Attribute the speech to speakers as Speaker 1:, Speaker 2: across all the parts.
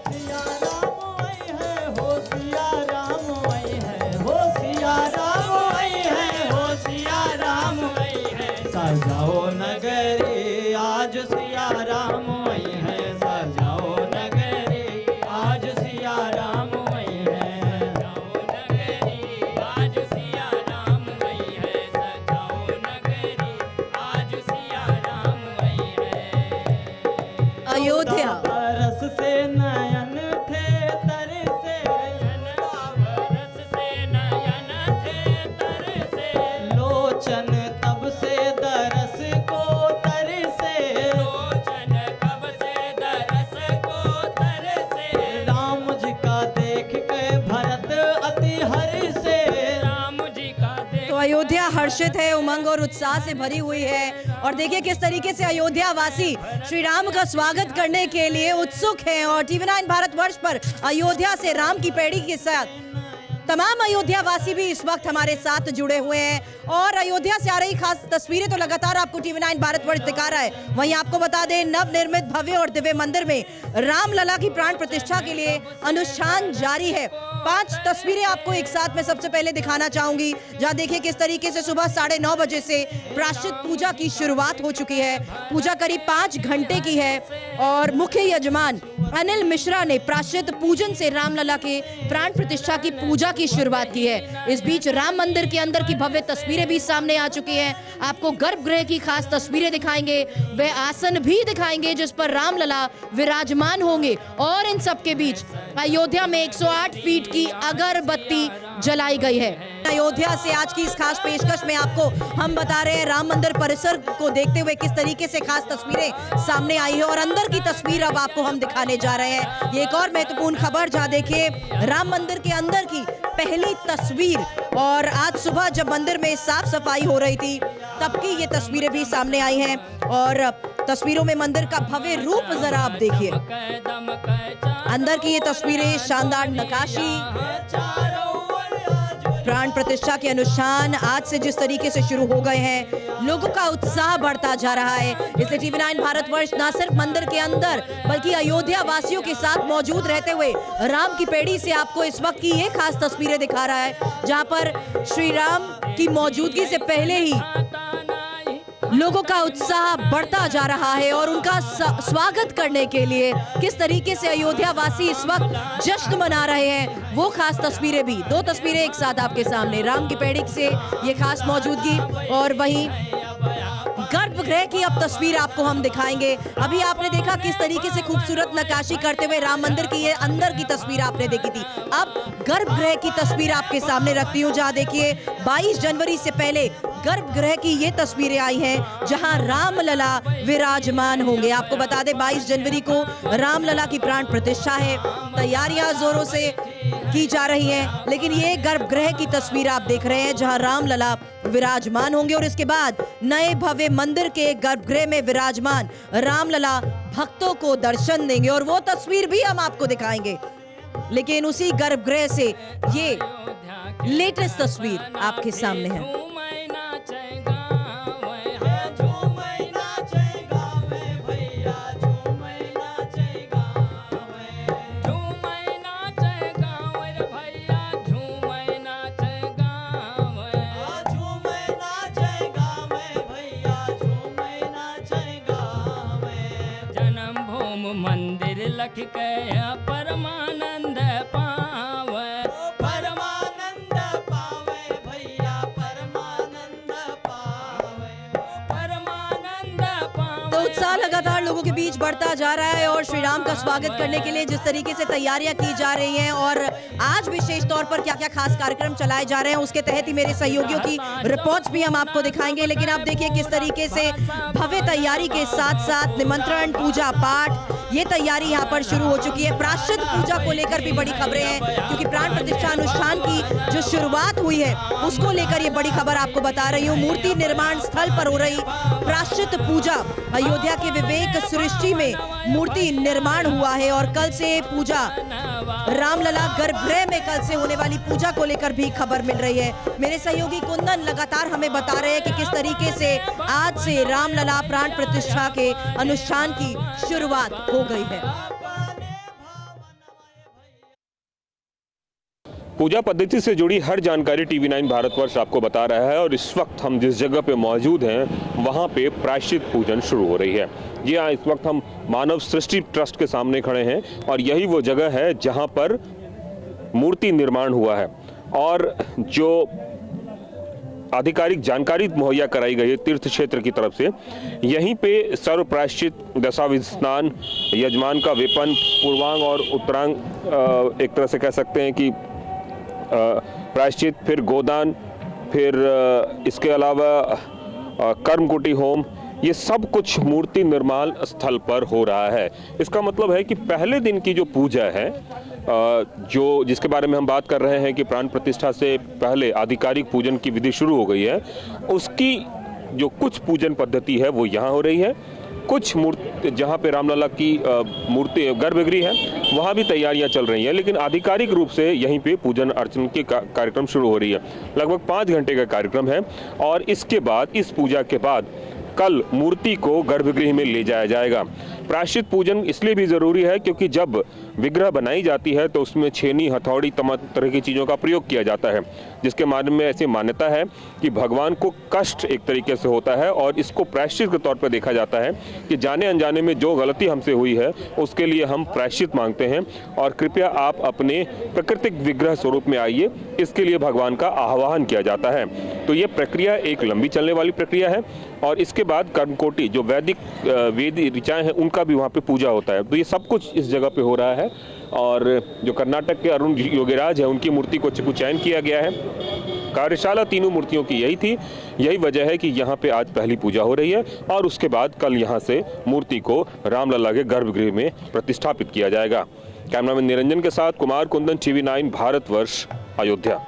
Speaker 1: सिया राम आई है, हो सिया राम आई है, हो सिया राम आई है, हो सिया राम आई है। सजाओ नगरी आज सिया राम आई है, सजाओ नगरी आज सिया राम आई है, सजाओ नगरी आज सिया राम आई है, सजाओ नगरी आज सिया राम आई है।
Speaker 2: अयोध्या
Speaker 1: बरस से नयन थे तरसे, बरस से नयन थे तरसे, लोचन तब से दरस को तरसे, लोचन कब से दरस को तरसे। राम जी का देख के भरत अति हर्षे, राम जी का देख।
Speaker 2: तो अयोध्या हर्षित है, उमंग और उत्साह से भरी हुई है। और देखिए किस तरीके से अयोध्या वासी श्री राम का स्वागत करने के लिए उत्सुक हैं। और टीवी9 भारतवर्ष पर अयोध्या से राम की पैड़ी के साथ तमाम अयोध्या वासी भी इस वक्त हमारे साथ जुड़े हुए हैं। और अयोध्या से आ रही खास तस्वीरें तो लगातार आपको टीवी9 भारतवर्ष दिखा रहा है। वहीं आपको बता दें, नवनिर्मित भव्य और दिव्य मंदिर में रामलला की प्राण प्रतिष्ठा के लिए अनुष्ठान जारी है। 5 तस्वीरें आपको एक साथ में सबसे पहले दिखाना चाहूंगी, जहां देखिए किस तरीके से सुबह 9:30 बजे से प्रायश्चित पूजा की शुरुआत हो चुकी है। पूजा करीब 5 घंटे की है और मुख्य यजमान अनिल मिश्रा ने प्रायश्चित पूजन से रामलला के प्राण प्रतिष्ठा की पूजा की शुरुआत की है। इस बीच राम मंदिर के अंदर की भव्य तस्वीरें भी सामने आ चुकी हैं। आपको गर्भगृह की खास तस्वीरें दिखाएंगे, वे आसन भी दिखाएंगे जिस पर रामलला विराजमान होंगे। और इन सब के बीच अयोध्या में 108 फीट की अगरबत्ती जलाई गई है। अयोध्या से आज की इस खास पेशकश में आपको हम बता रहे हैं राम मंदिर परिसर को देखते हुए किस तरीके से खास तस्वीरें सामने आई है। और अंदर की तस्वीर अब आपको हम दिखाने जा रहे हैं। ये एक और महत्वपूर्ण खबर, जहां देखिए राम मंदिर के अंदर की पहली तस्वीर। और आज सुबह जब मंदिर में साफ सफाई हो रही थी तब की ये तस्वीरें भी सामने आई हैं। और तस्वीरों में मंदिर का भव्य रूप जरा आप देखिए। अंदर की ये तस्वीरें, शानदार नक्काशी। प्राण प्रतिष्ठा के अनुष्ठान आज से जिस तरीके से शुरू हो गए हैं, लोगों का उत्साह बढ़ता जा रहा है। इसलिए टीवी9 भारतवर्ष न सिर्फ मंदिर के अंदर बल्कि अयोध्या वासियों के साथ मौजूद रहते हुए राम की पैड़ी से आपको इस वक्त की ये खास तस्वीरें दिखा रहा है, जहां पर श्री राम की मौजूदगी से पहले ही लोगों का उत्साह बढ़ता जा रहा है। और उनका स्वागत करने के लिए किस तरीके से अयोध्या वासी इस वक्त जश्न मना रहे हैं, वो खास तस्वीरें भी। 2 तस्वीरें एक साथ आपके सामने, राम की पैड़ी से ये खास मौजूदगी और वहीं गर्भगृह की अब तस्वीर आपको हम दिखाएंगे। अभी आपने देखा किस तरीके से खूबसूरत नक्काशी करते हुए राम मंदिर की ये अंदर की तस्वीर आपने देखी थी। अब गर्भगृह की तस्वीर आपके सामने रखती हूँ, जहाँ देखिए 22 जनवरी से पहले गर्भगृह की ये तस्वीरें आई हैं जहां रामलला विराजमान होंगे। आपको बता दें 22 जनवरी को रामलला की प्राण प्रतिष्ठा है। तैयारियां जोरों से की जा रही हैं, लेकिन ये गर्भगृह की तस्वीर आप देख रहे हैं जहां रामलला विराजमान होंगे। और इसके बाद नए भव्य मंदिर के गर्भगृह में विराजमान रामलला भक्तों को दर्शन देंगे और वो तस्वीर भी हम आपको दिखाएंगे। लेकिन उसी गर्भगृह से ये लेटेस्ट तस्वीर आपके सामने है।
Speaker 1: मंदिर लख के परमानंद पावे, परमानंद पावे भैया, परमानंद पावे, परमानंद पावे।
Speaker 2: तो उत्साह लगातार लोगों के बीच बढ़ता जा रहा है और श्री राम का स्वागत करने के लिए जिस तरीके से तैयारियां की जा रही हैं और आज विशेष तौर पर क्या क्या खास कार्यक्रम चलाए जा रहे हैं, उसके तहत ही मेरे सहयोगियों की रिपोर्ट्स भी हम आपको दिखाएंगे। लेकिन आप देखिए किस तरीके से भव्य तैयारी के साथ साथ निमंत्रण, पूजा पाठ, ये तैयारी यहाँ पर शुरू हो चुकी है। प्रायश्चित पूजा को लेकर भी बड़ी खबरें हैं, क्योंकि प्राण प्रतिष्ठा अनुष्ठान की जो शुरुआत हुई है उसको लेकर ये बड़ी खबर आपको बता रही हूँ। मूर्ति निर्माण स्थल पर हो रही प्रायश्चित पूजा, अयोध्या के विवेक सृष्टि में मूर्ति निर्माण हुआ है और कल से पूजा, रामलला गर्भगृह में कल से होने वाली पूजा को लेकर भी खबर मिल रही है। मेरे सहयोगी कुंदन लगातार हमें बता रहे हैं कि किस तरीके से आज से रामलला प्राण प्रतिष्ठा के अनुष्ठान की शुरुआत हो गई है।
Speaker 3: पूजा पद्धति से जुड़ी हर जानकारी TV9 भारतवर्ष आपको बता रहा है और इस वक्त हम जिस जगह पे मौजूद हैं वहाँ पे प्रायश्चित पूजन शुरू हो रही है। जी हाँ, इस वक्त हम मानव सृष्टि ट्रस्ट के सामने खड़े हैं और यही वो जगह है जहाँ पर मूर्ति निर्माण हुआ है और जो आधिकारिक जानकारी मुहैया कराई गई है तीर्थ क्षेत्र की तरफ से, यहीं पे सर्व प्रायश्चित, दशाविध स्नान, यजमान का वेपन, पूर्वांग और उत्तरांग, एक तरह से कह सकते हैं कि प्रायश्चित, फिर गोदान, फिर इसके अलावा कर्मकुटी होम, ये सब कुछ मूर्ति निर्माण स्थल पर हो रहा है। इसका मतलब है कि पहले दिन की जो पूजा है, जो जिसके बारे में हम बात कर रहे हैं कि प्राण प्रतिष्ठा से पहले आधिकारिक पूजन की विधि शुरू हो गई है, उसकी जो कुछ पूजन पद्धति है वो यहाँ हो रही है। कुछ मूर्ति जहाँ पे रामलला की मूर्ति गर्भगृह है वहाँ भी तैयारियाँ चल रही हैं, लेकिन आधिकारिक रूप से यहीं पे पूजन अर्चन के कार्यक्रम शुरू हो रही है। लगभग 5 घंटे का कार्यक्रम है और इसके बाद, इस पूजा के बाद कल मूर्ति को गर्भगृह में ले जाया जाएगा। प्रायश्चित पूजन इसलिए भी ज़रूरी है क्योंकि जब विग्रह बनाई जाती है तो उसमें छेनी, हथौड़ी, तमाम तरह की चीज़ों का प्रयोग किया जाता है, जिसके बारे में ऐसी मान्यता है कि भगवान को कष्ट एक तरीके से होता है और इसको प्रायश्चित के तौर पर देखा जाता है कि जाने अनजाने में जो गलती हमसे हुई है उसके लिए हम प्रायश्चित मांगते हैं और कृपया आप अपने प्राकृतिक विग्रह स्वरूप में आइए, इसके लिए भगवान का आह्वान किया जाता है। तो ये प्रक्रिया एक लंबी चलने वाली प्रक्रिया है और इसके बाद कर्मकोटि, जो वेदी ऋचाएँ हैं, उनका भी वहाँ पे पूजा होता है। तो ये सब कुछ इस जगह पे हो रहा है और जो कर्नाटक के अरुण योगीराज है उनकी मूर्ति को चयन किया गया है। कार्यशाला तीनों मूर्तियों की यही थी, यही वजह है कि यहाँ पे आज पहली पूजा हो रही है और उसके बाद कल यहाँ से मूर्ति को रामलला के गर्भगृह में प्रतिष्ठापित किया जाएगा। कैमरामैन निरंजन के साथ कुमार कुंदन, TV9 भारतवर्ष, अयोध्या।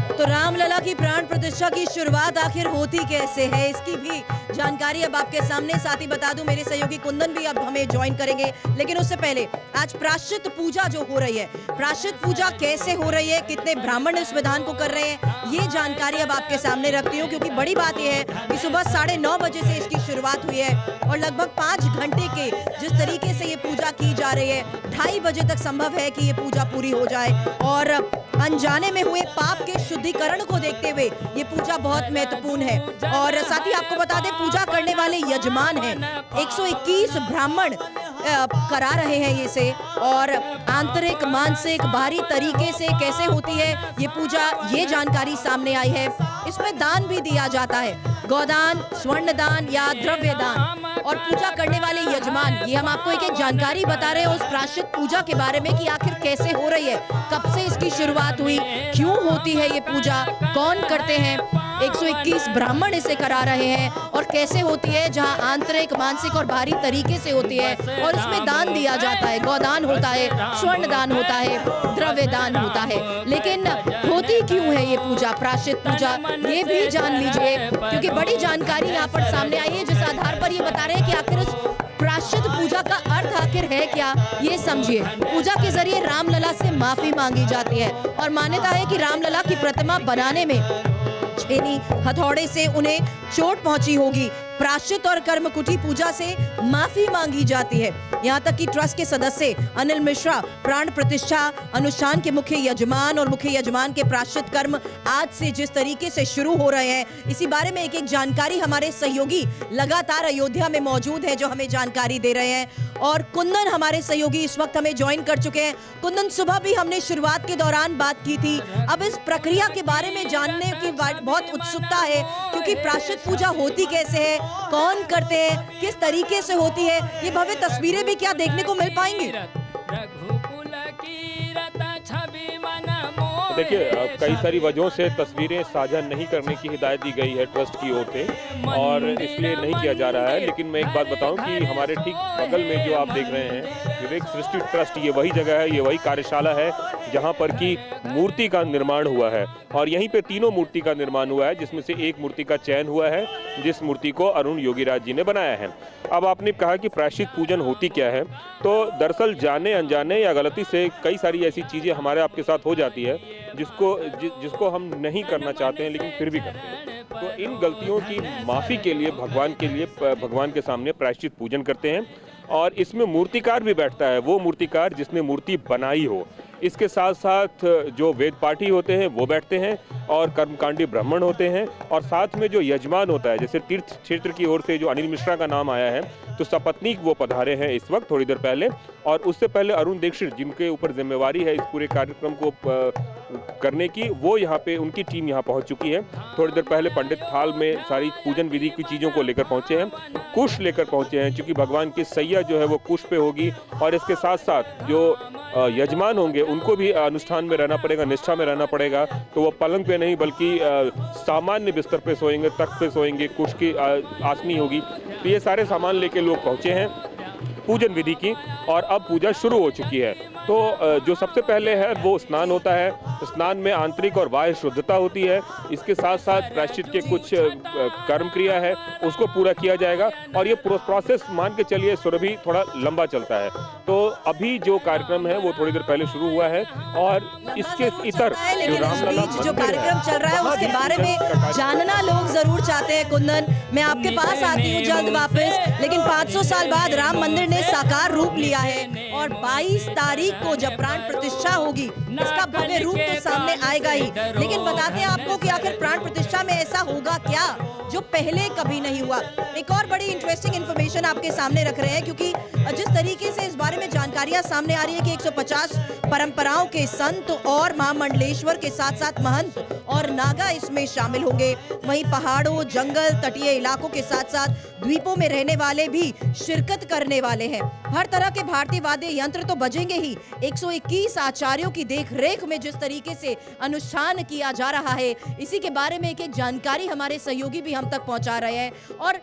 Speaker 2: तो रामलला की प्राण प्रतिष्ठा की शुरुआत आखिर होती कैसे है, इसकी भी जानकारी अब आपके सामने। साथ ही बता दूं, मेरे सहयोगी कुंदन भी अब हमें ज्वाइन करेंगे, लेकिन उससे पहले आज प्रायश्चित पूजा जो हो रही है, प्रायश्चित पूजा कैसे हो रही है, कितने ब्राह्मण इस विधान को कर रहे हैं, ये जानकारी अब आपके सामने रखती हूँ। क्योंकि बड़ी बात यह है कि सुबह 9:30 बजे से इसकी शुरुआत हुई है और लगभग 5 घंटे के जिस तरीके से ये पूजा की जा रही है, 2:30 बजे तक संभव है कि ये पूजा पूरी हो जाए। और अनजाने में हुए पाप के शुद्धिकरण को देखते हुए ये पूजा बहुत महत्वपूर्ण है। और साथ ही आपको बता दें, पूजा करने वाले यजमान हैं 121 ब्राह्मण करा रहे हैं ये से। और आंतरिक, मानसिक, बाहरी तरीके से कैसे होती है ये पूजा, ये जानकारी सामने आई है। इसमें दान भी दिया जाता है, गोदान, स्वर्ण दान या द्रव्य दान। और पूजा करने वाले यजमान, ये हम आपको एक जानकारी बता रहे हैं उस प्रायश्चित पूजा के बारे में कि आखिर कैसे हो रही है, कब से इसकी शुरुआत हुई, क्यों होती है ये पूजा, कौन करते हैं। 121 ब्राह्मण इसे करा रहे हैं और कैसे होती है, जहां आंतरिक, मानसिक और बाहरी तरीके से होती है और इसमें दान दिया जाता है, गोदान होता है, स्वर्ण दान होता है, द्रव्य दान होता है। लेकिन होती क्यों है ये पूजा, प्रायश्चित पूजा, ये भी जान लीजिए क्योंकि बड़ी जानकारी यहाँ पर सामने आई है, जिस आधार पर ये बता रहे हैं कि आखिर इस प्रायश्चित पूजा का अर्थ आखिर है क्या, ये समझिए। पूजा के जरिए रामलला से माफी मांगी जाती है और मान्यता है कि रामलला की प्रतिमा बनाने में छेनी, हथौड़े से उन्हें चोट पहुंची होगी। प्रायश्चित और कर्मकुटी पूजा से माफी मांगी जाती है। यहाँ तक कि ट्रस्ट के सदस्य अनिल मिश्रा प्राण प्रतिष्ठा अनुष्ठान के मुख्य यजमान और मुख्य यजमान के प्रायश्चित कर्म आज से जिस तरीके से शुरू हो रहे हैं, इसी बारे में एक जानकारी हमारे सहयोगी लगातार अयोध्या में मौजूद है जो हमें जानकारी दे रहे हैं। और कुंदन हमारे सहयोगी इस वक्त हमें ज्वाइन कर चुके हैं। कुंदन, सुबह भी हमने शुरुआत के दौरान बात की थी, अब इस प्रक्रिया के बारे में जानने की बहुत उत्सुकता है क्योंकि प्रायश्चित पूजा होती कैसे है, कौन करते हैं, किस तरीके से होती है, ये भव्य तस्वीरें भी क्या देखने को मिल पाएंगी?
Speaker 3: देखिए, कई सारी वजहों से तस्वीरें साझा नहीं करने की हिदायत दी गई है ट्रस्ट की ओर से और इसलिए नहीं किया जा रहा है। लेकिन मैं एक बात बताऊं कि हमारे ठीक बगल में जो आप देख रहे हैं विवेक सृष्टि ट्रस्ट, ये वही जगह है, ये वही कार्यशाला है जहां पर की मूर्ति का निर्माण हुआ है और यहीं पे तीनों मूर्ति का निर्माण हुआ है, जिसमें से एक मूर्ति का चयन हुआ है जिस मूर्ति को अरुण योगीराज जी ने बनाया है। अब आपने कहा कि प्रायश्चित पूजन होती क्या है, तो दरअसल जाने अनजाने या गलती से कई सारी ऐसी चीज़ें हमारे आपके साथ हो जाती है जिसको हम नहीं करना चाहते हैं लेकिन फिर भी करते हैं। तो इन गलतियों की माफ़ी के लिए भगवान के सामने प्रायश्चित पूजन करते हैं और इसमें मूर्तिकार भी बैठता है, वो मूर्तिकार जिसने मूर्ति बनाई हो। इसके साथ साथ जो वेद पाठी होते हैं वो बैठते हैं और कर्मकांडी ब्राह्मण होते हैं, और साथ में जो यजमान होता है, जैसे तीर्थ क्षेत्र की ओर से जो अनिल मिश्रा का नाम आया है, तो सपत्नीक वो पधारे हैं इस वक्त थोड़ी देर पहले, और उससे पहले अरुण दीक्षित जिनके ऊपर जिम्मेवारी है इस पूरे कार्यक्रम को करने की, वो यहाँ पे उनकी टीम यहाँ पहुँच चुकी है। थोड़ी देर पहले पंडित थाल में सारी पूजन विधि की चीज़ों को लेकर पहुँचे हैं, कुश लेकर पहुँचे हैं, क्योंकि भगवान की सैया जो है वो कुश पे होगी, और इसके साथ साथ जो यजमान होंगे उनको भी अनुष्ठान में रहना पड़ेगा, निष्ठा में रहना पड़ेगा, तो वो पलंग पे नहीं बल्कि सामान्य बिस्तर पे सोएंगे, तख्त पे सोएंगे, कुश की आसनी होगी। तो ये सारे सामान लेके लोग पहुँचे हैं पूजन विधि की, और अब पूजा शुरू हो चुकी है। तो जो सबसे पहले है वो स्नान होता है। स्नान में आंतरिक और बाह्य शुद्धता होती है, इसके साथ साथ प्रायश्चित के कुछ कर्म क्रिया है उसको पूरा किया जाएगा, और ये प्रोसेस मान के चलिए सुरभि थोड़ा लंबा चलता है। तो अभी जो कार्यक्रम है वो थोड़ी देर पहले शुरू हुआ है, और इसके इतर
Speaker 2: लेकिन इस बीच जो कार्यक्रम चल रहा है उसके बारे में जानना लोग जरूर चाहते हैं। कुंदन, मैं आपके पास आती हूँ जल्द वापस, लेकिन 500 साल बाद राम मंदिर ने साकार रूप लिया है, और 22 तारीख को जब प्राण प्रतिष्ठा होगी इसका भव्य रूप तो सामने आएगा ही। लेकिन बताते हैं आपको कि आखिर प्राण प्रतिष्ठा में ऐसा होगा क्या जो पहले कभी नहीं हुआ। एक और बड़ी इंटरेस्टिंग इंफॉर्मेशन आपके सामने रख रहे हैं, क्योंकि जिस तरीके से इस बारे में जानकारियां सामने आ रही है कि 150 परंपराओं के संत और महामंडलेश्वर के साथ साथ महंत और नागा इसमें शामिल होंगे। वहीं पहाड़ों, जंगल, तटीय इलाकों के साथ साथ द्वीपों में रहने वाले भी शिरकत करने वाले हैं। हर तरह के भारतीय वाद्य यंत्र तो बजेंगे ही। 121 आचार्यों की देखरेख में जिस तरीके से अनुष्ठान किया जा रहा है, इसी के बारे में एक जानकारी हमारे सहयोगी भी हम तक पहुंचा रहे हैं, और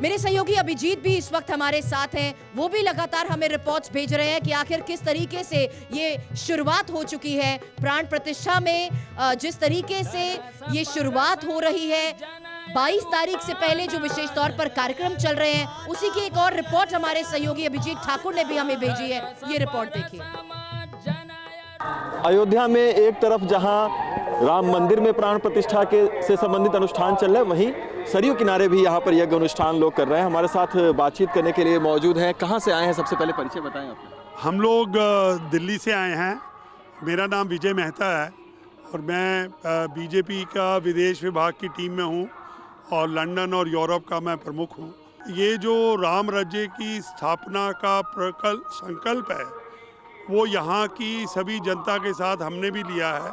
Speaker 2: मेरे सहयोगी अभिजीत भी इस वक्त हमारे साथ हैं। वो भी लगातार हमें रिपोर्ट्स भेज रहे हैं कि आखिर किस तरीके से ये शुरुआत हो चुकी है प्राण प्रतिष्ठा में। जिस तरीके से ये शुरुआत हो रही है, 22 तारीख से पहले जो विशेष तौर पर कार्यक्रम चल रहे हैं, उसी की एक और रिपोर्ट हमारे सहयोगी अभिजीत ठाकुर ने भी हमें भेजी है। ये रिपोर्ट देखिए।
Speaker 4: अयोध्या में एक तरफ जहां राम मंदिर में प्राण प्रतिष्ठा के से संबंधित अनुष्ठान चल रहे हैं, वहीं सरयू किनारे भी यहाँ पर यज्ञ अनुष्ठान लोग कर रहे हैं। हमारे साथ बातचीत करने के लिए मौजूद हैं। कहाँ से आए हैं, सबसे पहले परिचय बताएं आप।
Speaker 5: हम लोग दिल्ली से आए हैं। मेरा नाम विजय मेहता है और मैं बीजेपी का विदेश विभाग की टीम में हूँ और लंदन और यूरोप का मैं प्रमुख हूँ। ये जो राम राज्य की स्थापना का संकल्प है वो यहाँ की सभी जनता के साथ हमने भी लिया है।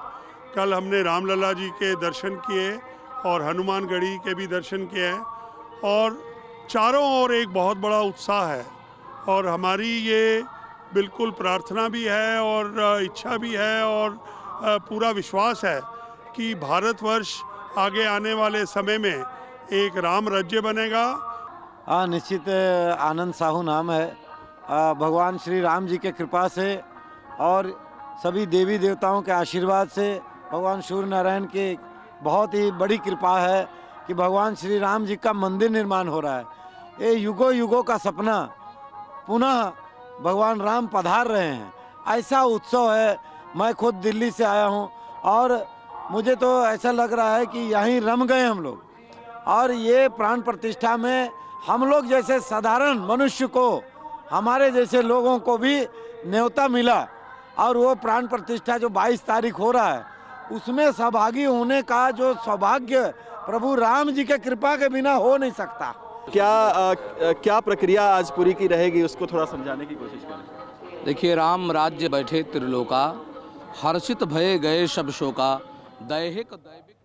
Speaker 5: कल हमने रामलला जी के दर्शन किए और हनुमानगढ़ी के भी दर्शन किए हैं, और चारों ओर एक बहुत बड़ा उत्साह है, और हमारी ये बिल्कुल प्रार्थना भी है और इच्छा भी है और पूरा विश्वास है कि भारतवर्ष आगे आने वाले समय में एक राम राज्य बनेगा।
Speaker 6: निश्चित आनंद साहू नाम है। भगवान श्री राम जी के कृपा से और सभी देवी देवताओं के आशीर्वाद से, भगवान सूर्य नारायण की बहुत ही बड़ी कृपा है कि भगवान श्री राम जी का मंदिर निर्माण हो रहा है। ये युगों युगों का सपना पुनः भगवान राम पधार रहे हैं, ऐसा उत्सव है। मैं खुद दिल्ली से आया हूँ और मुझे तो ऐसा लग रहा है कि यहीं रम गए हम लोग। और ये प्राण प्रतिष्ठा में हम लोग जैसे साधारण मनुष्य को, हमारे जैसे लोगों को भी न्योता मिला, और वो प्राण प्रतिष्ठा जो 22 तारीख हो रहा है उसमें सहभागी होने का जो सौभाग्य प्रभु राम जी के कृपा के बिना हो नहीं सकता।
Speaker 4: क्या प्रक्रिया आज पूरी की रहेगी, उसको थोड़ा समझाने की कोशिश करें।
Speaker 7: देखिए, राम राज्य बैठे त्रिलोका, हर्षित भये गए सब शोका, दैहिक दैविक